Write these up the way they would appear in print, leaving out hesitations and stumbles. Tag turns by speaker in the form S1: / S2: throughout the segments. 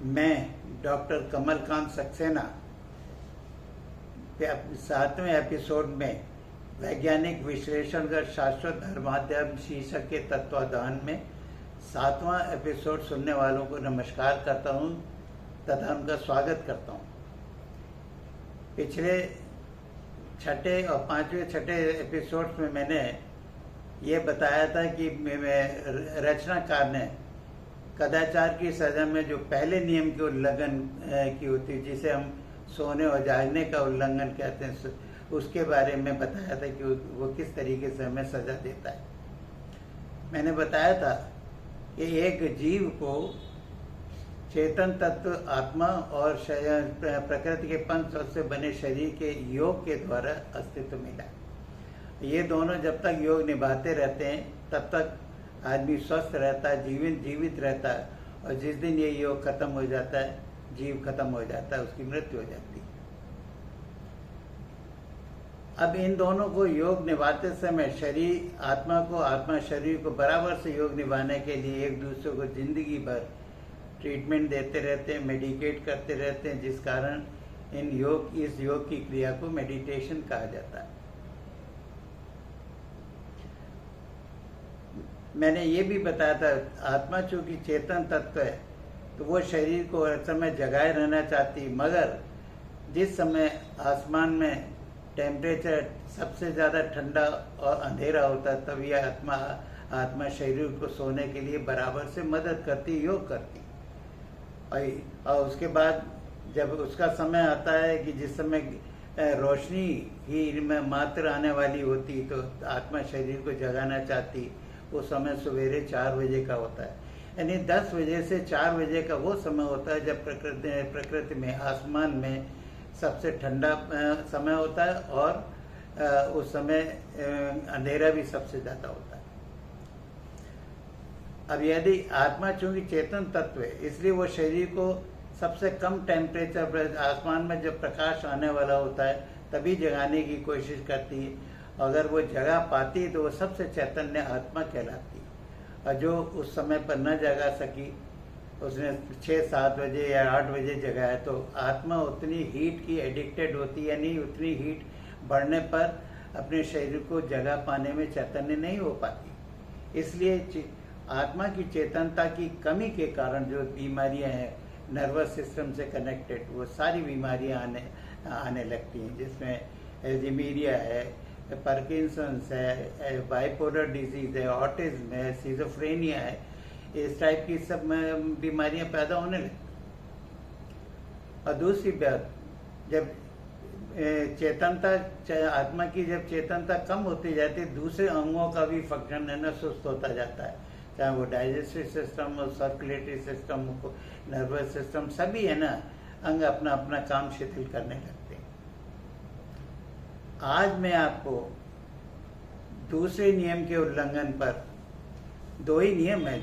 S1: मैं doctor Kamalkant Saxena 7वें episode में वैज्ञानिक विश्लेषण कर शाश्वत धर्माध्ययन शीर्षक के तत्वाधान में 7वां एपिसोड सुनने वालों को नमस्कार करता हूं तथा उनका स्वागत करता हूं। पिछले छठे और पांचवें छठे एपिसोड्स में मैंने ये बताया था कि रचनाकार ने कदाचार की सजा में जो पहले नियम के उल्लंघन की होती है, जिसे हम सोने और जागने का उल्लंघन कहते हैं, उसके बारे में बताया था कि वो किस तरीके से हमें सजा देता है। मैंने बताया था कि एक जीव को चेतन तत्व आत्मा और प्रकृति के पंच से बने शरीर के योग के द्वारा अस्तित्व मिला। ये दोनों जब तक योग निभाते रहते हैं तब तक आदमी स्वस्थ रहता है, जीवित रहता है, और जिस दिन ये योग खत्म हो जाता है, जीव खत्म हो जाता है, उसकी मृत्यु हो जाती है। अब इन दोनों को योग निभाते समय शरीर आत्मा को, आत्मा शरीर को बराबर से योग निभाने के लिए एक दूसरे को जिंदगी भर ट्रीटमेंट देते रहते हैं, मेडिकेट करते रहते हैं, जिस कारण इस योग की क्रिया को मेडिटेशन कहा जाता है। मैंने ये भी बताया था, आत्मा चूंकि चेतन तत्व है तो वो शरीर को हर समय जगाए रहना चाहती, मगर जिस समय आसमान में टेम्परेचर सबसे ज़्यादा ठंडा और अंधेरा होता है, तब यह आत्मा शरीर को सोने के लिए बराबर से मदद करती, योग करती। और उसके बाद जब उसका समय आता है कि जिस समय रोशनी ही में मात्र आने वाली होती, तो आत्मा शरीर को जगाना चाहती। वो समय सवेरे 4 बजे का होता है, यानी 10 बजे से 4 बजे का वो समय होता है जब प्रकृति में, आसमान में सबसे ठंडा समय होता है, और उस समय अंधेरा भी सबसे ज़्यादा होता है। अब यदि आत्मा चूंकि चेतन तत्व है, इसलिए वो शरीर को सबसे कम टेम्परेचर पर, आसमान में जब प्रकाश आने वाला होता है तभी जगाने की कोशिश करती है। अगर वो जगा पाती तो वो सबसे चैतन्य आत्मा कहलाती। और जो उस समय पर न जगा सकी, उसने 6-7 बजे या 8 बजे जगाया, तो आत्मा उतनी हीट की एडिक्टेड होती है, यानी उतनी हीट बढ़ने पर अपने शरीर को जगा पाने में चैतन्य नहीं हो पाती। इसलिए आत्मा की चेतनता की कमी के कारण जो बीमारियां हैं नर्वस सिस्टम से कनेक्टेड, वो सारी बीमारियां आने लगती हैं, जिसमें एल्जीमिरिया है, पार्किंसंस है, बाइपोलर डिजीज है, ऑटिज्म है, सिजोफ्रेनिया है, इस टाइप की सब बीमारियां पैदा होने लगती। और दूसरी बात, जब चेतनता, आत्मा की जब चेतनता कम होती जाती है, दूसरे अंगों का भी फंक्शन है ना सुस्त होता जाता है, चाहे वो डाइजेस्टिव सिस्टम हो, सर्कुलेटरी सिस्टम हो, नर्वस सिस्टम, सभी है ना अंग अपना अपना काम शिथिल करने लगते हैं। आज मैं आपको दूसरे नियम के उल्लंघन पर, 2 ही नियम है,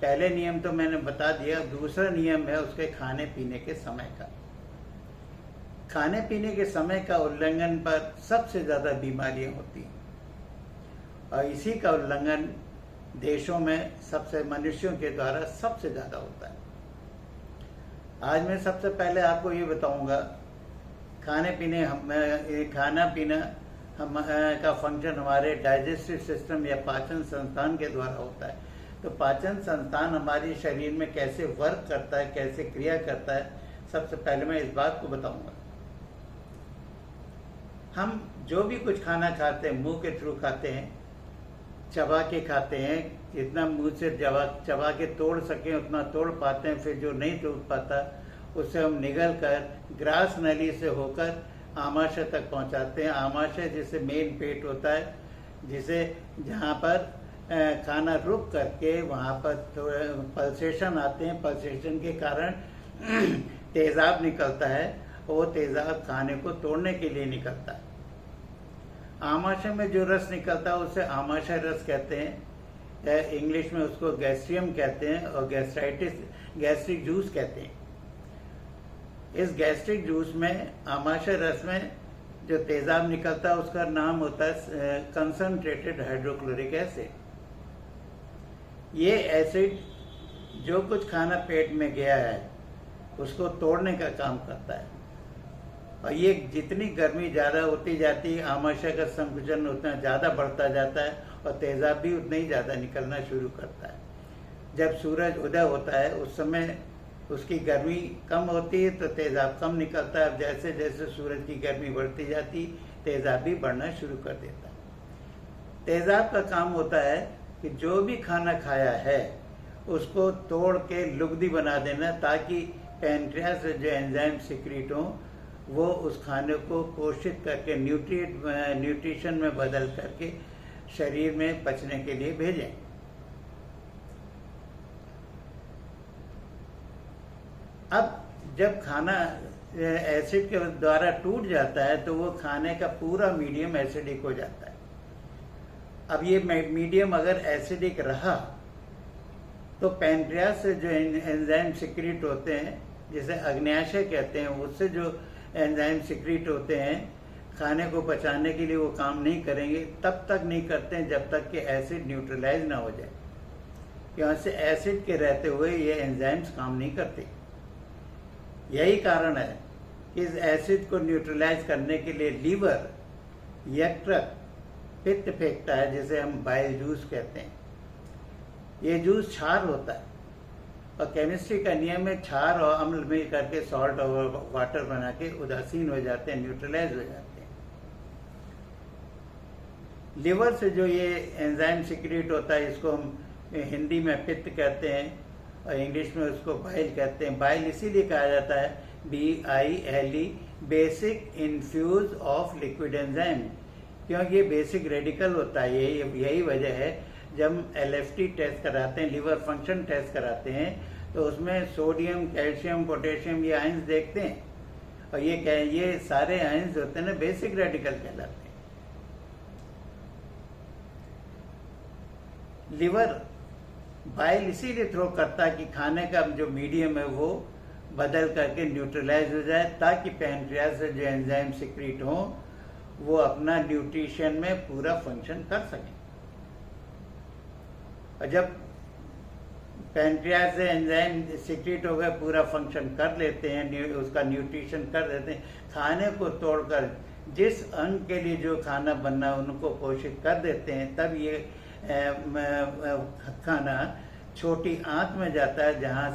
S1: पहले नियम तो मैंने बता दिया, दूसरा नियम है उसके खाने पीने के समय का। खाने पीने के समय का उल्लंघन पर सबसे ज्यादा बीमारियां होती हैं, और इसी का उल्लंघन देशों में मनुष्यों के द्वारा सबसे ज्यादा होता है। आज मैं सबसे पहले आपको ये बताऊंगा, खाना पीना का फंक्शन हमारे डाइजेस्टिव सिस्टम या पाचन संस्थान के द्वारा होता है। तो पाचन संस्थान हमारे शरीर में कैसे वर्क करता है, कैसे क्रिया करता है, सबसे पहले मैं इस बात को बताऊंगा। हम जो भी कुछ खाना खाते हैं, मुंह के थ्रू खाते हैं, चबा के खाते हैं, जितना मुंह से चबा के तोड़ सकें उतना तोड़ पाते हैं, फिर जो नहीं तोड़ पाता उससे हम निगल कर ग्रास नली से होकर आमाशय तक पहुंचाते हैं। आमाशय जिसे मेन पेट होता है, जिसे जहाँ पर खाना रुक करके वहाँ पर पल्सेशन आते हैं, पल्सेशन के कारण तेजाब निकलता है, और वो तेजाब खाने को तोड़ने के लिए निकलता है। आमाशय में जो रस निकलता है उसे आमाशय रस कहते हैं, इंग्लिश में उसको गैस्ट्रियम कहते हैं, और गैस्ट्रिक जूस कहते हैं। इस गैस्ट्रिक जूस में, आमाशय रस में जो तेजाब निकलता है उसका नाम होता है कंसंट्रेटेड हाइड्रोक्लोरिक एसिड। ये एसिड जो कुछ खाना पेट में गया है उसको तोड़ने का काम करता है। और ये जितनी गर्मी ज़्यादा होती जाती है, आमाशय का संकुचन उतना ज़्यादा बढ़ता जाता है और तेज़ाब भी उतना ही ज़्यादा निकलना शुरू करता है। जब सूरज उदय होता है उस समय उसकी गर्मी कम होती है तो तेज़ाब कम निकलता है। जैसे जैसे सूरज की गर्मी बढ़ती जाती तेज़ाब भी बढ़ना शुरू कर देता है। तेज़ाब का काम होता है कि जो भी खाना खाया है उसको तोड़ के लुगदी बना देना, ताकि पैनक्रियास से जो एंजाइम सिक्रीट हों वो उस खाने को पोषित करके न्यूट्रिशन में बदल करके शरीर में पचने के लिए भेजें। अब जब खाना एसिड के द्वारा टूट जाता है तो वो खाने का पूरा मीडियम एसिडिक हो जाता है। अब ये मीडियम अगर एसिडिक रहा तो पैनक्रियास से जो एंजाइम सिक्रीट होते हैं, जिसे अग्न्याशय कहते हैं, उससे जो एंजाइम सिक्रीट होते हैं खाने को पचाने के लिए वो काम नहीं करेंगे। तब तक नहीं करते हैं जब तक कि एसिड न्यूट्रलाइज ना हो जाए। यहाँ से एसिड के रहते हुए ये एंजाइम्स काम नहीं करते। यही कारण है कि इस एसिड को न्यूट्रलाइज करने के लिए लीवर यकृत पित्त फेंकता है, जिसे हम बाइल जूस कहते हैं। ये जूस क्षार होता है और केमिस्ट्री का नियम है क्षार और अम्ल मिल करके सॉल्ट और वाटर बना के उदासीन हो जाते हैं, न्यूट्रलाइज हो जाते हैं। लिवर से जो ये एंजाइम सिक्रीट होता है, इसको हम हिंदी में पित्त कहते हैं और इंग्लिश में उसको बाइल कहते हैं। बाइल इसीलिए कहा जाता है BILE, basic infuse of liquid enzyme, क्योंकि ये बेसिक रेडिकल होता है। यही वजह है जब LFT टेस्ट कराते हैं, लिवर फंक्शन टेस्ट कराते हैं, तो उसमें सोडियम, कैल्शियम, पोटेशियम ये आयंस देखते हैं और ये सारे आयंस होते हैं ना बेसिक रेडिकल कहलाते हैं। लिवर बाइल इसीलिए थ्रो करता है कि खाने का जो मीडियम है वो बदल करके न्यूट्रलाइज हो जाए, ताकि पैनक्रियास से जो एंजाइम सिक्रीट हो वो अपना न्यूट्रिशन में पूरा फंक्शन कर सके। और जब पैनक्रियास से एंजाइम सिक्रीट हो गए, पूरा फंक्शन कर लेते हैं, उसका न्यूट्रिशन कर देते हैं, खाने को तोड़कर जिस अंग के लिए जो खाना बनना है उनको पोषित कर देते हैं, तब ये खाना छोटी आंत में जाता है, जहाँ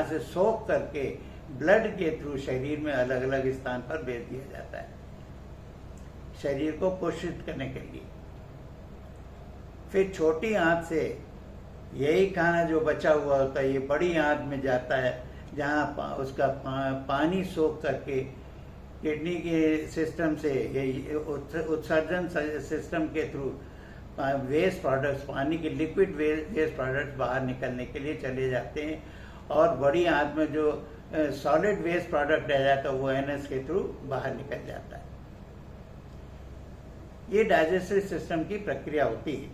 S1: से सोख करके ब्लड के थ्रू शरीर में अलग अलग स्थान पर भेज दिया जाता है शरीर को पोषित करने के लिए। फिर छोटी आंत से यही खाना जो बचा हुआ होता है ये बड़ी आंत में जाता है, जहाँ उसका पानी सोख करके किडनी के सिस्टम से, उत्सर्जन सिस्टम के थ्रू वेस्ट प्रोडक्ट्स, पानी के लिक्विड वेस्ट प्रोडक्ट्स बाहर निकलने के लिए चले जाते हैं और बड़ी आंत में जो सॉलिड वेस्ट प्रोडक्ट रह जाता है वो एनएस के थ्रू बाहर निकल जाता है। ये डाइजेस्टिव सिस्टम की प्रक्रिया होती है,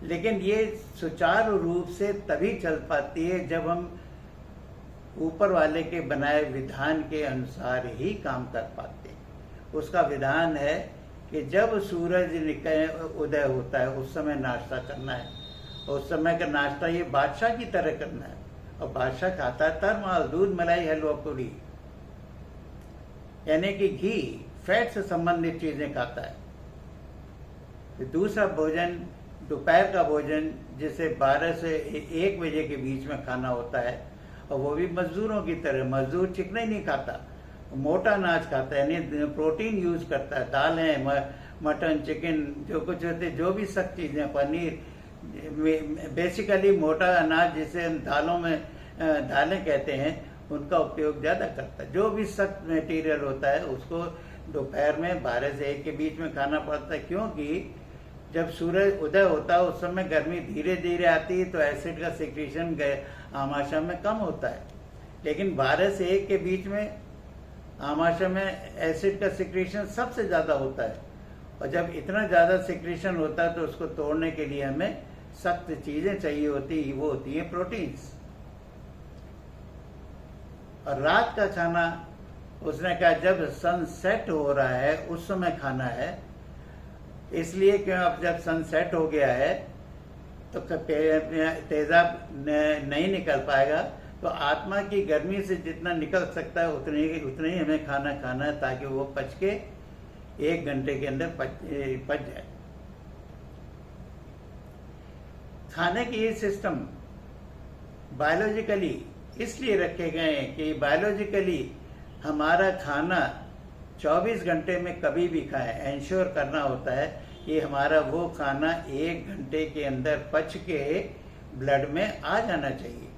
S1: लेकिन ये सुचारू रूप से तभी चल पाती है जब हम ऊपर वाले के बनाए विधान के अनुसार ही काम कर पाते हैं। उसका विधान है कि जब सूरज उदय होता है उस समय नाश्ता करना है, उस समय का नाश्ता ये बादशाह की तरह करना है। और बादशाह खाता है तरमाल, दूध, मलाई, हलवा, पूरी, यानी कि घी, फैट से संबंधित चीजें खाता है। फिर दूसरा भोजन, दोपहर का भोजन, जिसे 12 से 1 बजे के बीच में खाना होता है, और वो भी मजदूरों की तरह। मजदूर चिकना ही नहीं खाता, मोटा अनाज खाता है, यानी प्रोटीन यूज करता है। दालें, मटन, चिकन, जो कुछ होते, जो भी सख्त चीजें, पनीर, बेसिकली मोटा अनाज जिसे दालों में दालें कहते हैं, उनका उपयोग ज्यादा करता है। जो भी सख्त मटेरियल होता है उसको दोपहर में 12 से 1 के बीच में खाना पड़ता है, क्योंकि जब सूरज उदय होता है उस समय गर्मी धीरे धीरे आती है तो एसिड का सिक्रीशन आमाशय में कम होता है। लेकिन 12 से 1 के बीच में आमाशय में एसिड का सिक्रीशन सबसे ज्यादा होता है, और जब इतना ज्यादा सिक्रीशन होता है तो उसको तोड़ने के लिए हमें सख्त चीजें चाहिए होती है, वो होती है प्रोटीन्स। और रात का खाना उसने कहा जब सनसेट हो रहा है उस समय खाना है, इसलिए क्यों अब जब सनसेट हो गया है तो तेजाब नहीं निकल पाएगा, तो आत्मा की गर्मी से जितना निकल सकता है उतने ही हमें खाना खाना है, ताकि वो पच के 1 घंटे के अंदर पच जाए। खाने के ये सिस्टम बायोलॉजिकली इसलिए रखे गए हैं कि बायोलॉजिकली हमारा खाना 24 घंटे में कभी भी खाएं, एंश्योर करना होता है कि हमारा वो खाना 1 घंटे के अंदर पच के ब्लड में आ जाना चाहिए।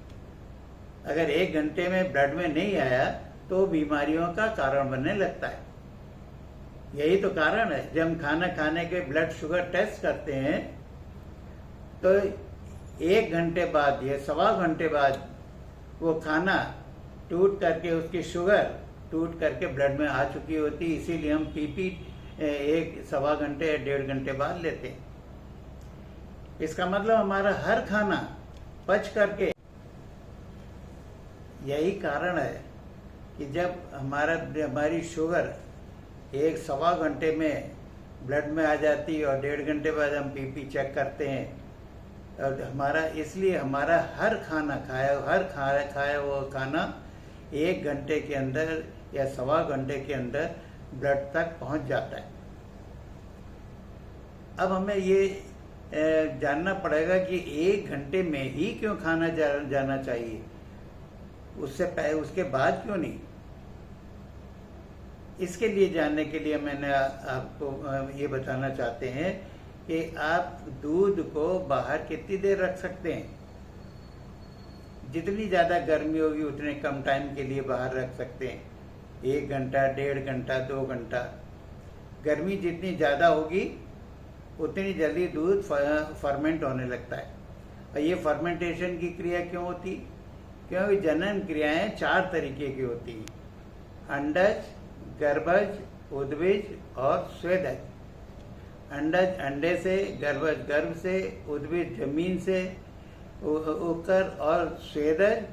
S1: अगर 1 घंटे में ब्लड में नहीं आया तो बीमारियों का कारण बनने लगता है। यही तो कारण है, जब हम खाना खाने के ब्लड शुगर टेस्ट करते हैं तो 1 घंटे बाद या 1.25 घंटे बाद वो खाना टूट करके उसकी शुगर टूट करके ब्लड में आ चुकी होती, इसीलिए हम पीपी 1.25 घंटे या 1.5 घंटे बाद लेते हैं। इसका मतलब हमारा हर खाना पच करके, यही कारण है कि जब हमारी शुगर 1.25 घंटे में ब्लड में आ जाती है और 1.5 घंटे बाद हम पीपी चेक करते हैं, और इसलिए हमारा हर खाया हुआ खाना 1 घंटे के अंदर या 1.25 घंटे के अंदर ब्लड तक पहुंच जाता है। अब हमें ये जानना पड़ेगा कि 1 घंटे में ही क्यों खाना जाना चाहिए, उसके बाद क्यों नहीं। इसके लिए जानने के लिए मैंने आपको ये बताना चाहते हैं कि आप दूध को बाहर कितनी देर रख सकते हैं। जितनी ज़्यादा गर्मी होगी उतने कम टाइम के लिए बाहर रख सकते हैं, 1 घंटा, 1.5 घंटा, 2 घंटा। गर्मी जितनी ज़्यादा होगी उतनी जल्दी दूध फर्मेंट होने लगता है। और ये फर्मेंटेशन की क्रिया क्यों होती? क्योंकि जनन क्रियाएं 4 तरीके की होती हैं, अंडज, गर्भज, उद्भिज और स्वेदज। अंडज अंडे से, गर्भज गर्भ से, उद्भिज जमीन से उगकर, और स्वेदज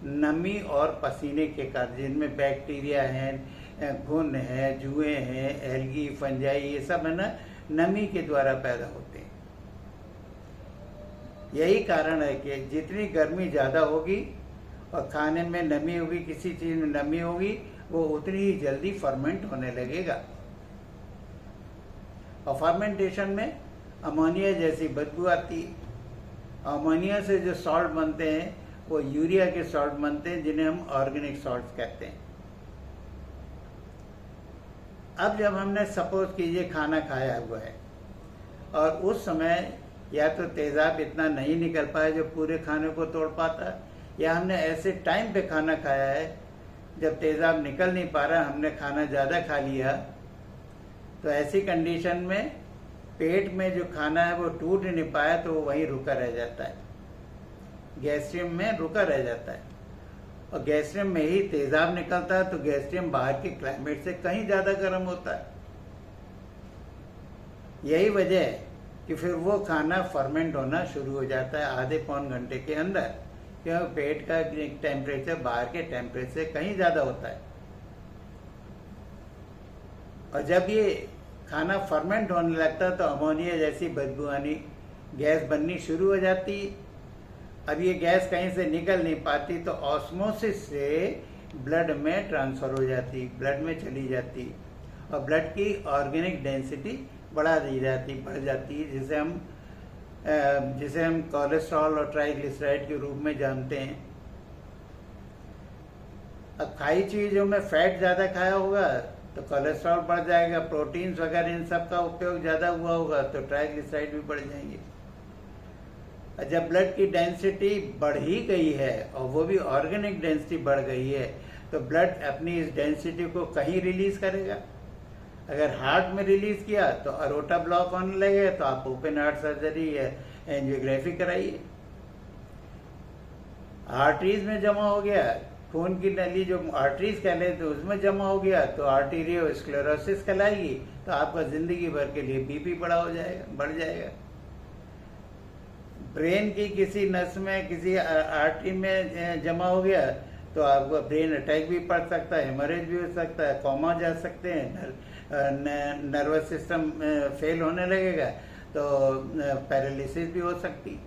S1: नमी और पसीने के कारण, जिनमें बैक्टीरिया हैं, घुन है, जुएं हैं, एल्गी, फंजाई, ये सब है ना, नमी के द्वारा पैदा होते हैं। यही कारण है कि जितनी गर्मी ज़्यादा होगी और खाने में नमी होगी, किसी चीज़ में नमी होगी, वो उतनी ही जल्दी फर्मेंट होने लगेगा। और फर्मेंटेशन में अमोनिया जैसी बदबू आती है। अमोनिया से जो सॉल्ट बनते हैं वो यूरिया के सॉल्ट बनते हैं, जिन्हें हम ऑर्गेनिक सॉल्ट्स कहते हैं। अब जब हमने सपोज कीजिए खाना खाया हुआ है और उस समय या तो तेज़ाब इतना नहीं निकल पाया जो पूरे खाने को तोड़ पाता, या हमने ऐसे टाइम पे खाना खाया है जब तेज़ाब निकल नहीं पा रहा, हमने खाना ज़्यादा खा लिया, तो ऐसी कंडीशन में पेट में जो खाना है वो टूट नहीं पाया तो वो वहीं रुका रह जाता है, गैस्ट्रियम में रुका रह जाता है। और गैस्ट्रियम में ही तेज़ाब निकलता है, तो गैस्ट्रियम बाहर के क्लाइमेट से कहीं ज़्यादा गर्म होता है। यही वजह है कि फिर वो खाना फर्मेंट होना शुरू हो जाता है आधे पौन घंटे के अंदर, क्योंकि पेट का टेम्परेचर बाहर के टेम्परेचर से कहीं ज़्यादा होता है। और जब ये खाना फर्मेंट होने लगता है तो अमोनिया जैसी बदबू आनी, गैस बननी शुरू हो जाती है। अब ये गैस कहीं से निकल नहीं पाती तो ऑस्मोसिस से ब्लड में ट्रांसफ़र हो जाती, ब्लड में चली जाती, और ब्लड की ऑर्गेनिक डेंसिटी बढ़ जाती है, जिसे हम कोलेस्ट्रॉल और ट्राइग्लिसराइड के रूप में जानते हैं। अब खाई चीज़ों में फैट ज़्यादा खाया होगा तो कोलेस्ट्रॉल बढ़ जाएगा, प्रोटीन्स वगैरह इन सब का उपयोग ज़्यादा हुआ होगा तो ट्राइग्लिसराइड भी बढ़ जाएंगे। जब ब्लड की डेंसिटी बढ़ ही गई है और वो भी ऑर्गेनिक डेंसिटी बढ़ गई है, तो ब्लड अपनी इस डेंसिटी को कहीं रिलीज करेगा। अगर हार्ट में रिलीज किया तो अरोटा ब्लॉक होने लगेगा, तो आप ओपन हार्ट सर्जरी या एंजियोग्राफी कराइए। आर्टरीज में जमा हो गया, खून की नली जो आर्टरीज कहलाते तो उसमें जमा हो गया तो आर्टीरियोस्क्लेरोसिस कहलाएगी, तो आपका जिंदगी भर के लिए बीपी बढ़ जाएगा। ब्रेन की किसी नस में, किसी आर्टरी में जमा हो गया तो आपका ब्रेन अटैक भी पड़ सकता है, हेमरेज भी हो सकता है, कोमा जा सकते हैं, नर्वस सिस्टम फेल होने लगेगा तो पैरालिसिस भी हो सकती।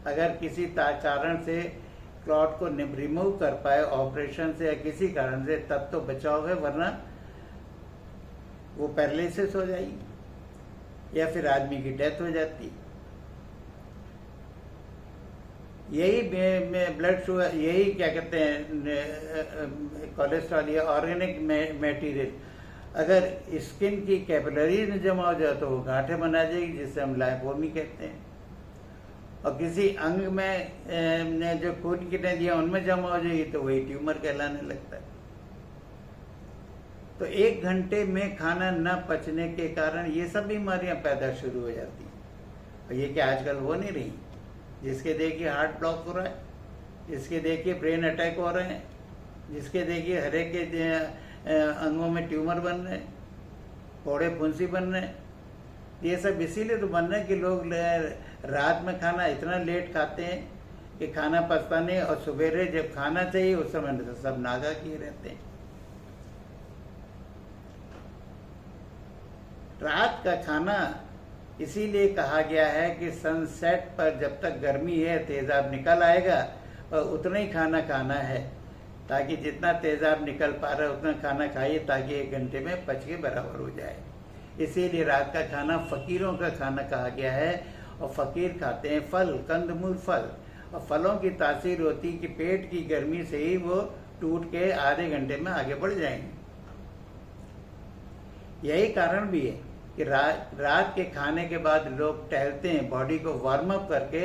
S1: अगर किसी कारण से क्लॉट को रिमूव कर पाए ऑपरेशन से या किसी कारण से, तब तो बचाव है, वरना वो पैरालिसिस हो जाएगी या फिर आदमी की डेथ हो जाती। यही ब्लड शुगर, यही क्या कहते हैं कोलेस्ट्रॉल या ऑर्गेनिक मटेरियल अगर स्किन की कैपिलरीज में जमा हो जाए तो वो गांठें बना जाएगी, जिससे हम लाइपोमी कहते हैं। और किसी अंग में जो खून की नदियाँ उनमें जमा हो जाएगी तो वही ट्यूमर कहलाने लगता है। तो 1 घंटे में खाना न पचने के कारण ये सब बीमारियां पैदा शुरू हो जाती हैं। और ये क्या आजकल हो नहीं रही, जिसके देखिए हार्ट ब्लॉक हो रहा है, जिसके देखिए ब्रेन अटैक हो रहे हैं, जिसके देखिए हर एक के अंगों में ट्यूमर बन रहे हैं, फोड़े फुंसी बन रहे हैं। ये सब इसीलिए तो बन रहे हैं कि लोग रात में खाना इतना लेट खाते हैं कि खाना पचता नहीं, और सवेरे जब खाना चाहिए उस समय तो सब नागा किए रहते हैं। रात का खाना इसीलिए कहा गया है कि सनसेट पर जब तक गर्मी है तेजाब निकल आएगा और उतना ही खाना खाना है, ताकि जितना तेजाब निकल पा रहा है उतना खाना खाइए, ताकि 1 घंटे में पच के बराबर हो जाए। इसीलिए रात का खाना फकीरों का खाना कहा गया है। और फकीर खाते हैं फल, कंदमूल फल, और फलों की तासीर होती कि पेट की गर्मी से ही वो टूट के आधे घंटे में आगे बढ़ जाएंगे। यही कारण भी है कि रात के खाने के बाद लोग टहलते हैं, बॉडी को वार्म अप करके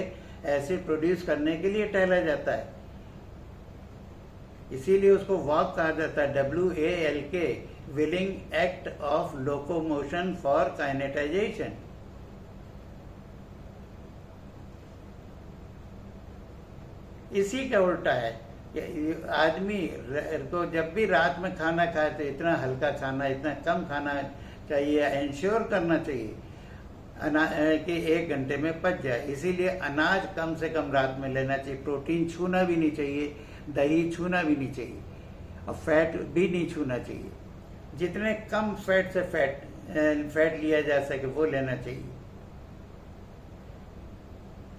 S1: एसिड प्रोड्यूस करने के लिए टहला जाता है। इसीलिए उसको वॉक कहा जाता है, WALK, willing act of locomotion for kinetization. इसी का उल्टा है कि आदमी को जब भी रात में खाना खाए तो इतना हल्का खाना, इतना कम खाना चाहिए, इंश्योर करना चाहिए कि 1 घंटे में पच जाए। इसीलिए अनाज कम से कम रात में लेना चाहिए, प्रोटीन छूना भी नहीं चाहिए, दही छूना भी नहीं चाहिए, और फैट भी नहीं छूना चाहिए। जितने कम फैट से फैट लिया जा सके वो लेना चाहिए।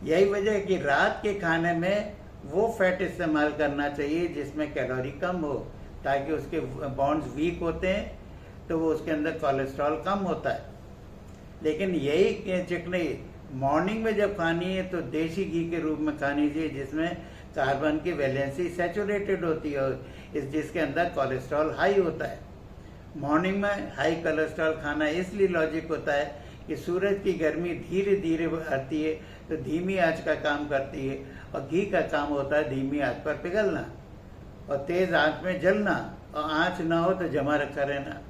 S1: यही वजह है कि रात के खाने में वो फैट इस्तेमाल करना चाहिए जिसमें कैलोरी कम हो, ताकि उसके बॉन्ड्स वीक होते हैं तो वो उसके अंदर कोलेस्ट्रॉल कम होता है। लेकिन यही चिकनी मॉर्निंग में जब खानी है तो देसी घी के रूप में खानी चाहिए, जिसमें कार्बन की वैलेंसी सैचुरेटेड होती है, जिसके अंदर कोलेस्ट्रॉल हाई होता है। मॉर्निंग में हाई कोलेस्ट्रॉल खाना इसलिए लॉजिक होता है कि सूरज की गर्मी धीरे धीरे आती है तो धीमी आंच का काम करती है, और घी का काम होता है धीमी आंच पर पिघलना और तेज आंच में जलना, और आंच ना हो तो जमा रखा रहना।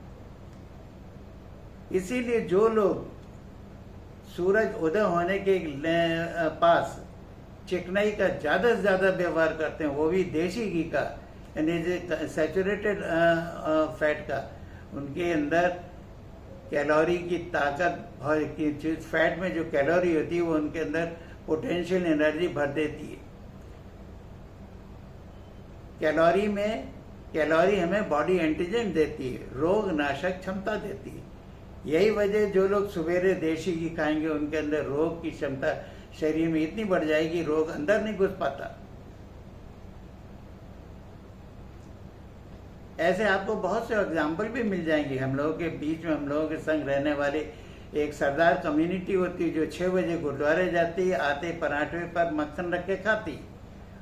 S1: इसीलिए जो लोग सूरज उदय होने के पास चिकनाई का ज्यादा से ज्यादा व्यवहार करते हैं, वो भी देशी घी का, यानी सैचुरेटेड फैट का, उनके अंदर कैलोरी की ताकत की चीज, फैट में जो कैलोरी होती है वो उनके अंदर पोटेंशियल एनर्जी भर देती है। कैलोरी हमें बॉडी एंटीजन देती है, रोग नाशक क्षमता देती है। यही वजह जो लोग सवेरे देशी घी खाएंगे उनके अंदर रोग की क्षमता शरीर में इतनी बढ़ जाएगी, रोग अंदर नहीं घुस पाता। ऐसे आपको बहुत से एग्जाम्पल भी मिल जाएंगे। हम लोगों के बीच में, हम लोगों के संग रहने वाले एक सरदार कम्युनिटी होती है जो 6 बजे गुरुद्वारे जाती है, आते पराठे पर मक्खन रख के खाती,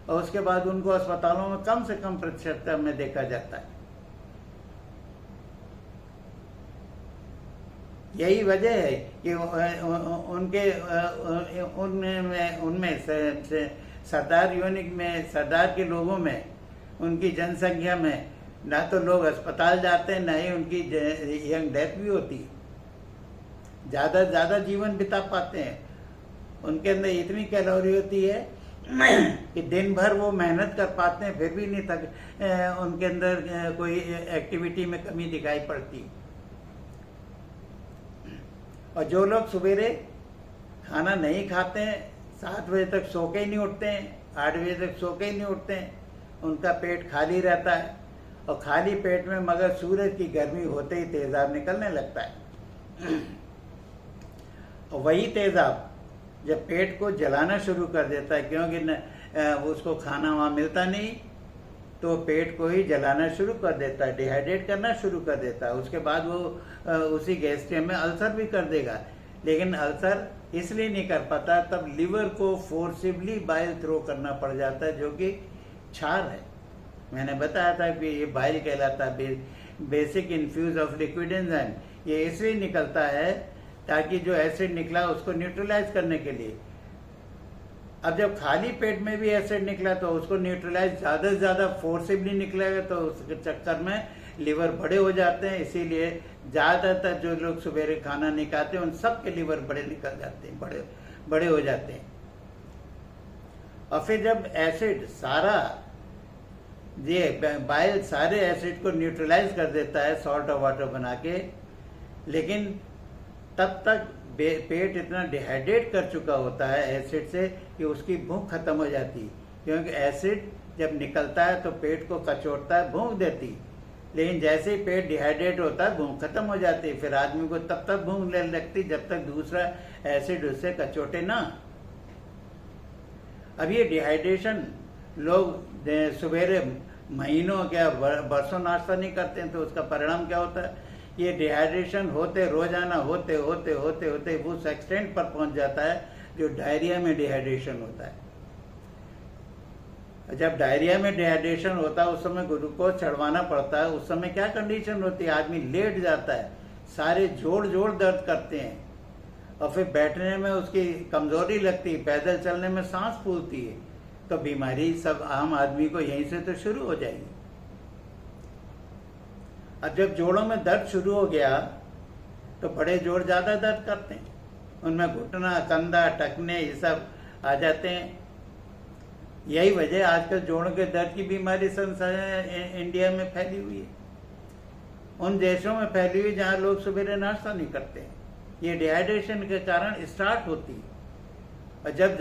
S1: और उसके बाद उनको अस्पतालों में कम से कम प्रतिशतता में देखा जाता है। यही वजह है कि उनमें सरदार यूनिक में, सरदार के लोगों में, उनकी जनसंख्या में ना तो लोग अस्पताल जाते हैं, ना ही उनकी यंग डेथ भी होती है, ज्यादा से ज्यादा जीवन बिता पाते हैं। उनके अंदर इतनी कैलोरी होती है कि दिन भर वो मेहनत कर पाते हैं, फिर भी नहीं थक, उनके अंदर कोई एक्टिविटी में कमी दिखाई पड़ती। और जो लोग सवेरे खाना नहीं खाते हैं, 7 बजे तक सो के ही नहीं उठते हैं, 8 बजे तक सो के ही नहीं उठते हैं, उनका पेट खाली रहता है, और खाली पेट में मगर सूरज की गर्मी होते ही तेजाब निकलने लगता है। और वही तेजाब जब पेट को जलाना शुरू कर देता है, क्योंकि उसको खाना वहाँ मिलता नहीं, तो पेट को ही जलाना शुरू कर देता है, डिहाइड्रेट करना शुरू कर देता है। उसके बाद वो उसी गैस्ट्रियम में अल्सर भी कर देगा। लेकिन अल्सर इसलिए नहीं कर पाता, तब लिवर को फोर्सिबली बाइल थ्रो करना पड़ जाता है, जो कि क्षार है। मैंने बताया था कि ये बाइल कहलाता है, basic infuse of liquid enzyme. ये इसलिए निकलता है ताकि जो एसिड निकला उसको न्यूट्रलाइज करने के लिए। अब जब खाली पेट में भी एसिड निकला तो उसको न्यूट्रलाइज ज़्यादा से ज़्यादा फोर्सिबली निकलेगा, तो उसके चक्कर में लिवर बड़े हो जाते हैं। इसीलिए ज़्यादातर जो लोग सवेरे खाना नहीं खाते उन सब के लिवर बड़े निकल जाते हैं, बड़े हो जाते हैं। और फिर जब एसिड सारा ये बाइल सारे एसिड को न्यूट्रलाइज कर देता है सॉल्ट और वाटर बना के, लेकिन तब तक पेट इतना डिहाइड्रेट कर चुका होता है एसिड से कि उसकी भूख खत्म हो जाती है। क्योंकि एसिड जब निकलता है तो पेट को कचोटता है, भूख देती। लेकिन जैसे ही पेट डिहाइड्रेट होता है भूख खत्म हो जाती है। फिर आदमी को तब तक भूख लेने लगती जब तक दूसरा एसिड उससे कचोटे ना। अब ये डिहाइड्रेशन लोग सवेरे महीनों क्या बरसों नाश्ता नहीं करते हैं, तो उसका परिणाम क्या होता है? ये डिहाइड्रेशन होते रोजाना होते होते होते होते उस एक्सटेंट पर पहुंच जाता है जो डायरिया में डिहाइड्रेशन होता है। जब डायरिया में डिहाइड्रेशन होता है उस समय ग्लूकोज चढ़वाना पड़ता है। उस समय क्या कंडीशन होती है? आदमी लेट जाता है, सारे जोड़ दर्द करते हैं, और फिर बैठने में उसकी कमजोरी लगती है, पैदल चलने में सांस फूलती है। तो बीमारी सब आम आदमी को यहीं से तो शुरू हो जाएगी। अब जब जोड़ों में दर्द शुरू हो गया तो बड़े जोड़ ज्यादा दर्द करते हैं, उनमें घुटना, कंधा, टखने ये सब आ जाते हैं। यही वजह आजकल जोड़ों के दर्द की बीमारी इंडिया में फैली हुई है, उन देशों में फैली हुई जहां लोग सवेरे नाश्ता नहीं करते हैं। ये डिहाइड्रेशन के कारण स्टार्ट होती है। और जब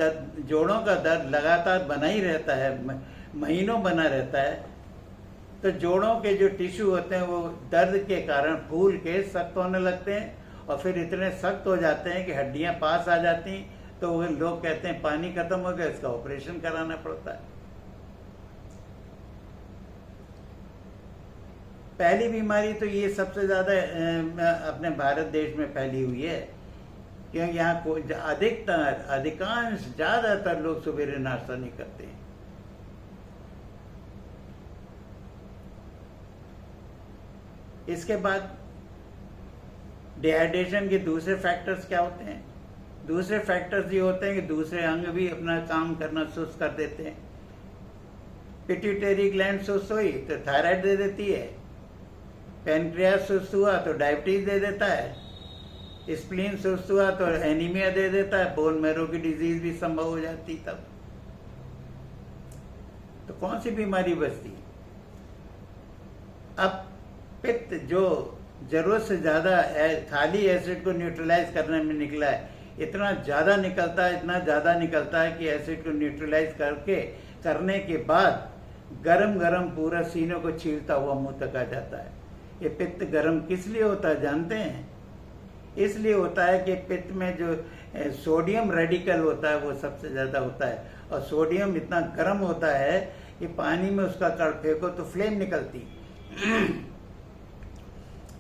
S1: जोड़ों का दर्द लगातार बना ही रहता है, महीनों बना रहता है, तो जोड़ों के जो टिश्यू होते हैं वो दर्द के कारण फूल के सख्त होने लगते हैं, और फिर इतने सख्त हो जाते हैं कि हड्डियां पास आ जाती हैं। तो वो लोग कहते हैं पानी खत्म हो गया, इसका ऑपरेशन कराना पड़ता है। पहली बीमारी तो ये सबसे ज्यादा अपने भारत देश में फैली हुई है, क्योंकि यहाँ अधिकांश ज्यादातर लोग सवेरे नाश्ता नहीं करते हैं। इसके बाद डिहाइड्रेशन के दूसरे फैक्टर्स क्या होते हैं? दूसरे फैक्टर्स ये होते हैं कि दूसरे अंग भी अपना काम करना सुस्त कर देते हैं। पिट्यूटरी ग्लैंड सुस्त हुई तो थायराइड दे देती है, पैनक्रियास सुस्त हुआ तो डायबिटीज दे देता है, स्प्लीन सुस्त हुआ तो एनीमिया दे देता है, बोन मैरो की डिजीज भी संभव हो जाती। तब तो कौन सी बीमारी बचती? अब पित्त जो जरूरत से ज्यादा खाली एसिड को न्यूट्रलाइज करने में निकला है, इतना ज्यादा निकलता है, इतना ज्यादा निकलता है कि एसिड को न्यूट्रलाइज करने के बाद गरम पूरा सीनों को छीलता हुआ मुंह तक आ जाता है। ये पित्त गरम किस लिए होता है जानते हैं? इसलिए होता है कि पित्त में जो सोडियम रेडिकल होता है वो सबसे ज्यादा होता है, और सोडियम इतना गर्म होता है कि पानी में उसका कण फेंको तो फ्लेम निकलती।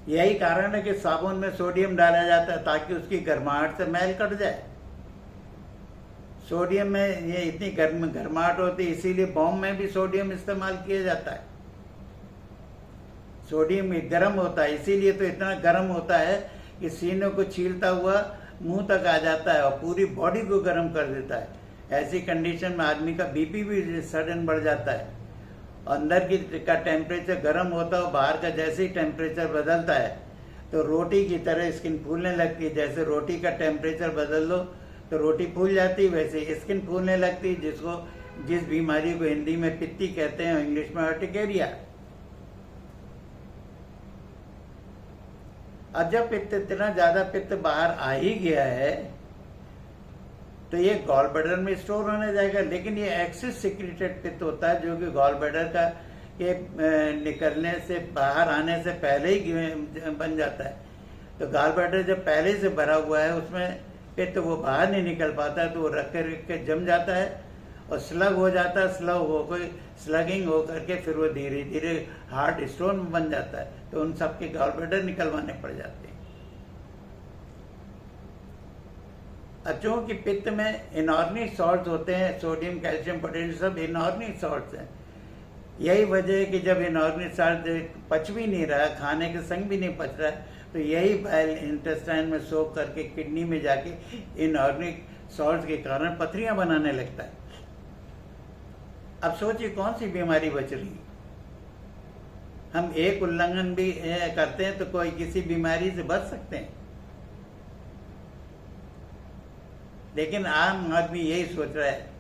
S1: यही कारण है कि साबुन में सोडियम डाला जाता है ताकि उसकी गर्माहट से मैल कट जाए। सोडियम में ये इतनी गर्माहट होती है, इसीलिए बॉम्ब में भी सोडियम इस्तेमाल किया जाता है। सोडियम गर्म होता है, इसीलिए तो इतना गर्म होता है कि सीनों को छीलता हुआ मुंह तक आ जाता है और पूरी बॉडी को गर्म कर देता है। ऐसी कंडीशन में आदमी का बीपी भी सडन बढ़ जाता है। अंदर का टेम्परेचर गर्म होता है, बाहर का जैसे ही टेम्परेचर बदलता है तो रोटी की तरह स्किन फूलने लगती है। जैसे रोटी का टेम्परेचर बदल दो तो रोटी फूल जाती है, वैसे स्किन फूलने लगती है, जिस बीमारी को हिंदी में पित्ती कहते हैं, इंग्लिश में अर्टिकेरिया। अब जब पित्त इतना ज्यादा पित्त बाहर आ ही गया है तो ये गॉल ब्लैडर में स्टोर होने जाएगा। लेकिन ये एक्सेस सिक्रेटेड पित्त होता है जो कि गॉल ब्लैडर का के निकलने से बाहर आने से पहले ही बन जाता है। तो गॉल ब्लैडर जब पहले से भरा हुआ है उसमें पित्त वो बाहर नहीं निकल पाता है, तो वो रख के जम जाता है और स्लग हो जाता है, स्लगिंग हो करके फिर वो धीरे धीरे हार्ट स्टोन बन जाता है, तो उन सबके गॉल ब्लैडर निकलवाने पड़ जाते हैं। अब चूंकि पित्त में इनऑर्गेनिक सॉल्ट होते हैं, सोडियम, कैल्शियम, पोटेशियम, सब इनऑर्गेनिक सॉल्ट्स हैं। यही वजह है कि जब इनऑर्गेनिक सॉल्ट पच भी नहीं रहा, खाने के संग भी नहीं पच रहा है, तो यही बाइल इंटेस्टाइन में सोख करके किडनी में जाके इनऑर्गेनिक सॉल्ट के कारण पथरियां बनाने लगता है। अब सोचिए कौन सी बीमारी बच रही। हम एक उल्लंघन भी करते हैं तो कोई किसी बीमारी से बच सकते हैं, लेकिन आम आदमी यही सोच रहा है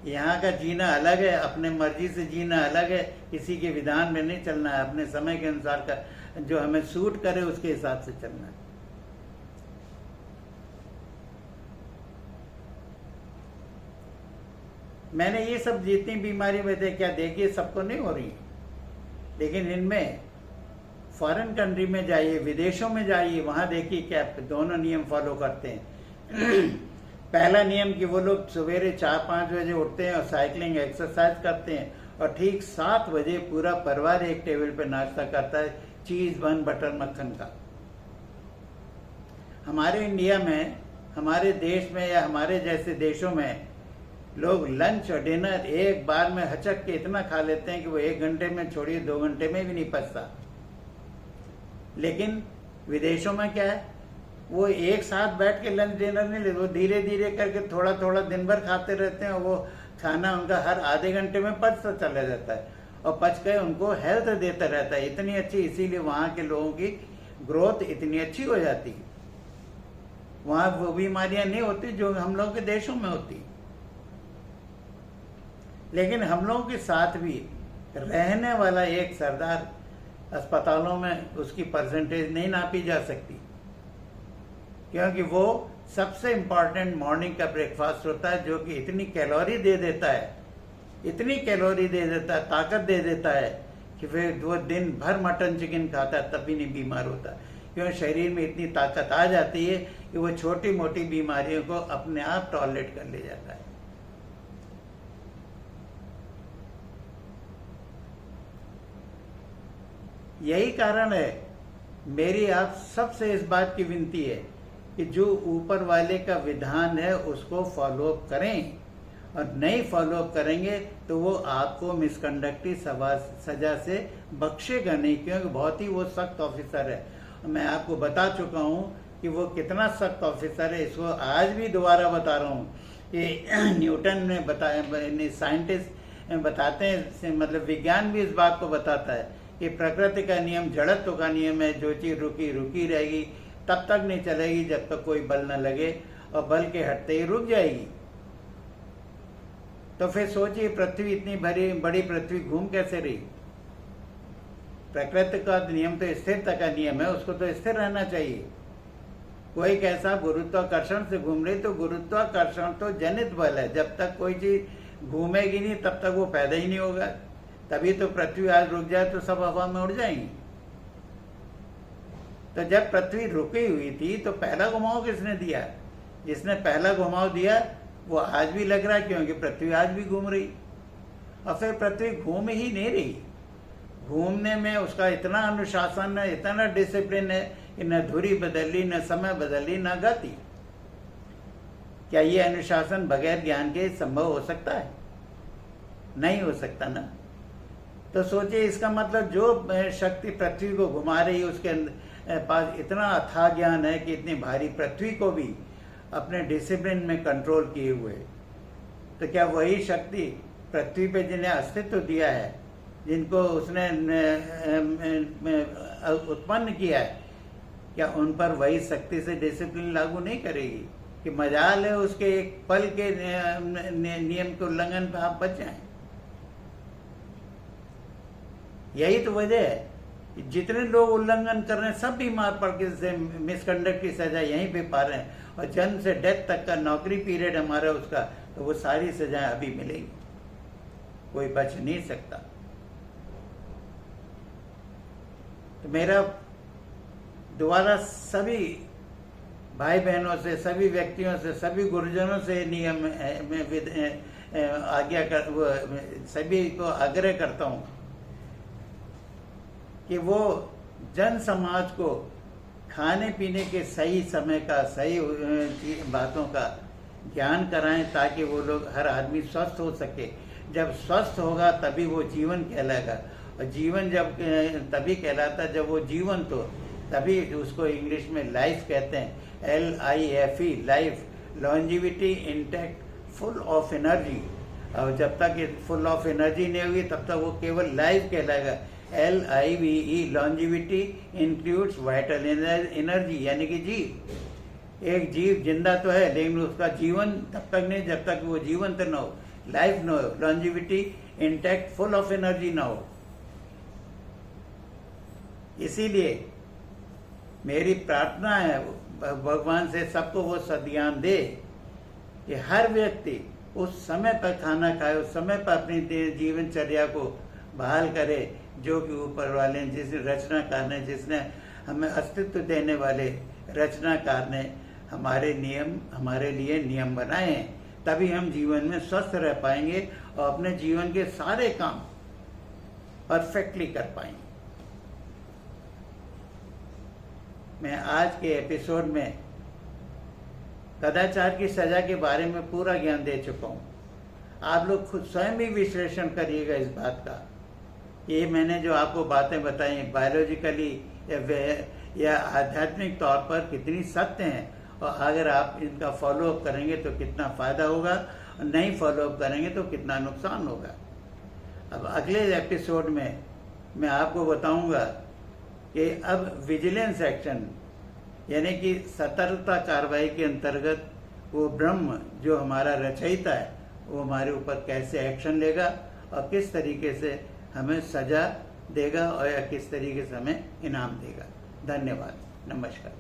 S1: यहाँ का जीना अलग है, अपने मर्जी से जीना अलग है, किसी के विधान में नहीं चलना है, अपने समय के अनुसार का जो हमें सूट करे उसके हिसाब से चलना है। मैंने ये सब जितनी बीमारी वजह क्या देखिए, सबको नहीं हो रही, लेकिन इनमें फॉरेन कंट्री में जाइए, विदेशों में जाइए, वहां देखिए क्या दोनों नियम फॉलो करते हैं। पहला नियम कि वो लोग सवेरे 4-5 बजे उठते हैं और साइकिलिंग एक्सरसाइज करते हैं, और ठीक 7 बजे पूरा परिवार एक टेबल पे नाश्ता करता है, चीज, बन, बटर, मक्खन का। हमारे इंडिया में, हमारे देश में या हमारे जैसे देशों में लोग लंच और डिनर एक बार में हचक के इतना खा लेते हैं कि वो 1 घंटे में, छोड़िए 2 घंटे में भी नहीं पचता। लेकिन विदेशों में क्या है, वो एक साथ बैठ के लंच डिनर नहीं लेते, वो धीरे धीरे करके थोड़ा थोड़ा दिन भर खाते रहते हैं। वो खाना उनका हर आधे घंटे में पचता चला जाता है, और पच के उनको हेल्थ देता रहता है इतनी अच्छी। इसीलिए वहाँ के लोगों की ग्रोथ इतनी अच्छी हो जाती है, वहाँ वो बीमारियां नहीं होती जो हम लोगों के देशों में होती। लेकिन हम लोगों के साथ भी रहने वाला एक सरदार, अस्पतालों में उसकी परसेंटेज नहीं नापी जा सकती, क्योंकि वो सबसे इम्पॉर्टेंट मॉर्निंग का ब्रेकफास्ट होता है, जो कि इतनी कैलोरी दे देता है, इतनी कैलोरी दे देता है, ताकत दे देता है कि फिर वो दिन भर मटन चिकन खाता है तब भी नहीं बीमार होता, क्योंकि शरीर में इतनी ताकत आ जाती है कि वो छोटी मोटी बीमारियों को अपने आप टॉलरेट कर ले जाता है। यही कारण है मेरी आप सबसे इस बात की विनती है कि जो ऊपर वाले का विधान है उसको फॉलो करें, और नहीं फॉलो करेंगे तो वो आपको मिसकंडक्ट की सजा से बख्शेगा नहीं, क्योंकि बहुत ही वो सख्त ऑफिसर है। मैं आपको बता चुका हूँ कि वो कितना सख्त ऑफिसर है, इसको आज भी दोबारा बता रहा हूँ कि न्यूटन ने बताया, साइंटिस्ट बताते हैं, मतलब विज्ञान भी इस बात को बताता है कि प्रकृति का नियम जड़त्व का नियम है, जो चीज रुकी रुकी रहेगी, तब तक नहीं चलेगी जब तक कोई बल न लगे, और बल के हटते ही रुक जाएगी। तो फिर सोचिए पृथ्वी इतनी बड़ी पृथ्वी घूम कैसे रही। प्रकृति का नियम तो स्थिरता का नियम है, उसको तो स्थिर रहना चाहिए। कोई कैसा गुरुत्वाकर्षण से घूम रही, तो गुरुत्वाकर्षण तो जनित बल है, जब तक कोई चीज घूमेगी नहीं तब तक वो पैदा ही नहीं होगा। तभी तो पृथ्वी आज रुक जाए तो सब हवा में उड़ जाएंगी। तो जब पृथ्वी रुकी हुई थी तो पहला घुमाव किसने दिया? जिसने पहला घुमाव दिया वो आज भी लग रहा है, क्योंकि पृथ्वी आज भी घूम रही। और फिर पृथ्वी घूम ही नहीं रही, घूमने में उसका इतना अनुशासन है, इतना डिसिप्लिन है कि न धुरी बदली, न समय बदली, न गति। क्या ये अनुशासन बगैर ज्ञान के संभव हो सकता है? नहीं हो सकता ना। तो सोचिए, इसका मतलब जो शक्ति पृथ्वी को घुमा रही है उसके पास इतना अथाह ज्ञान है कि इतनी भारी पृथ्वी को भी अपने डिसिप्लिन में कंट्रोल किए हुए। तो क्या वही शक्ति पृथ्वी पे जिन्हें अस्तित्व दिया है, जिनको उसने उत्पन्न किया है, क्या उन पर वही शक्ति से डिसिप्लिन लागू नहीं करेगी? कि मजाल है उसके एक पल के नियम के उल्लंघन पर आप बच जाएं। यही तो वजह है जितने लोग उल्लंघन कर रहे हैं सब बीमार पड़ के मिसकंडक्ट की सजा यहीं पे पा रहे हैं, और जन्म से डेथ तक का नौकरी पीरियड हमारा उसका, तो वो सारी सजाएं अभी मिलेगी, कोई बच नहीं सकता। तो मेरा दोबारा सभी भाई बहनों से, सभी व्यक्तियों से, सभी गुरुजनों से नियम सभी को आग्रह करता हूँ कि वो जन समाज को खाने पीने के सही समय का, सही बातों का ज्ञान कराएं, ताकि वो लोग, हर आदमी स्वस्थ हो सके। जब स्वस्थ होगा तभी वो जीवन कहलाएगा, और जीवन जब तभी कहलाता है जब वो जीवंत हो, तभी उसको इंग्लिश में लाइफ कहते हैं, LIFE, life, longevity, intact, full of energy. और जब तक ये फुल ऑफ एनर्जी नहीं होगी तब तक वो केवल लाइफ कहलाएगा। LIVE, longevity includes vital energy, यानी कि जीव। एक जीव जिंदा तो है, लेकिन उसका जीवन तब तक नहीं जब तक वो जीवंत न हो, लाइफ न हो, longevity intact, full of energy न हो। इसीलिए मेरी प्रार्थना है भगवान से, सबको वो सद्ज्ञान दे कि हर व्यक्ति उस समय पर खाना खाए, उस समय पर अपनी जीवनचर्या को बहाल करे, जो कि ऊपर वाले ने, जिस रचनाकार ने, जिसने हमें अस्तित्व देने वाले रचनाकार ने हमारे लिए नियम बनाए हैं। तभी हम जीवन में स्वस्थ रह पाएंगे और अपने जीवन के सारे काम परफेक्टली कर पाएंगे। मैं आज के एपिसोड में कदाचार की सजा के बारे में पूरा ज्ञान दे चुका हूँ। आप लोग खुद स्वयं भी विश्लेषण करिएगा इस बात का। ये मैंने जो आपको बातें बताई बायोलॉजिकली या आध्यात्मिक तौर पर कितनी सत्य हैं, और अगर आप इनका फॉलोअप करेंगे तो कितना फायदा होगा, और नहीं फॉलोअप करेंगे तो कितना नुकसान होगा। अब अगले एपिसोड में मैं आपको बताऊंगा कि अब विजिलेंस एक्शन, यानी कि सतर्कता कार्रवाई के अंतर्गत वो ब्रह्म जो हमारा रचयिता है, वो हमारे ऊपर कैसे एक्शन लेगा और किस तरीके से हमें सजा देगा, और या किस तरीके से हमें इनाम देगा। धन्यवाद, नमस्कार।